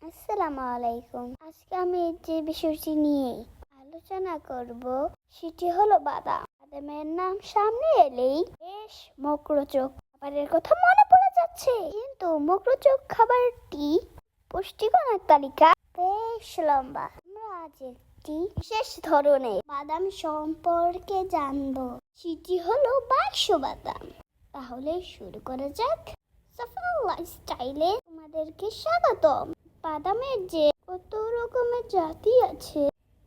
আসসালামু আলাইকুম। আজকে আমি যে বিষয়টি নিয়ে আলোচনা করব সেটি হলো বাদাম। বাদামের নাম সামনে এলেই বেশ মুখরোচক খাবারের কথা মনে পড়ে যাচ্ছে, কিন্তু মুখরোচক খাবারটি পুষ্টিগুণের তালিকা বেশ লম্বা। আমরা আজ একটি বিশেষ ধরনের বাদাম সম্পর্কে জানবো, সেটি হলো বাক্স বাদাম। তাহলে শুরু করা যাক। সফল লাইফস্টাইলে তোমাদেরকে স্বাগতম। বাদামের যে কত রকমের জাতি আছে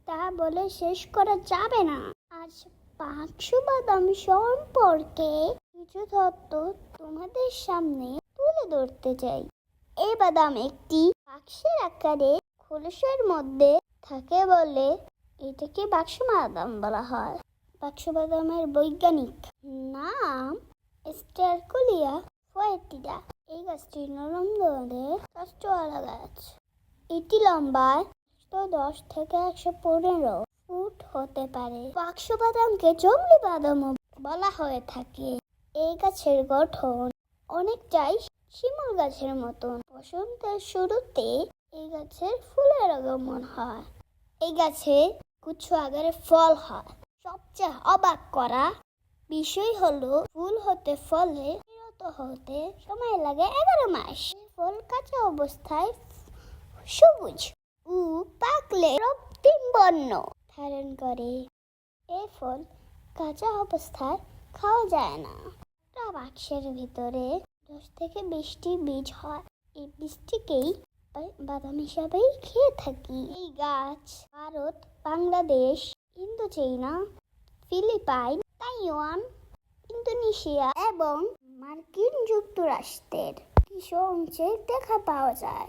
তা বলে শেষ করা যাবে না। আজ বাক্স বাদাম সম্পর্কে কিছু তথ্য তোমাদের সামনে তুলে ধরতে চাই। এই বাদাম একটি বাক্সের আকারে খোলসের মধ্যে থাকে বলে এটাকে বাক্স বাদাম বলা হয়। বাক্স বাদামের বৈজ্ঞানিক নাম স্টারকুলিয়া ফয়েটিডা। এই গাছটি নরম ধরনের কাষ্ঠওয়ালা গাছ। এটি লম্বায় 10 থেকে 115 ফুট হতে পারে। বাক্স বাদামকে জংলি বাদামও বলা হয়ে থাকে। এই গাছের গঠন অনেকটাই শিমুল গাছের মতন। বসন্তের শুরুতে এই গাছের ফুলের আগমন হয়। এই গাছে গুচ্ছ আকারে ফল হয়। সবচেয়ে অবাক করা বিষয় হলো ফুল হতে ফলে হতে সময় লাগে 11 মাস। ফল কাঁচা অবস্থায় সবুজ ও পাকলে রক্তিম বর্ণ ধারণ করে। এই ফল কাঁচা অবস্থায় খাওয়া যায় না। একটা বাক্সের ভিতরে 10 থেকে 20টি বীজ হয়। এই বীজটিকেই বাদাম হিসাবেই খেয়ে থাকি। এই গাছ Bharat, Bangladesh, Indochina, Philippines, Taiwan, Indonesia এবং মার্কিন যুক্তরাষ্ট্রের কিছু অংশে দেখা পাওয়া যায়।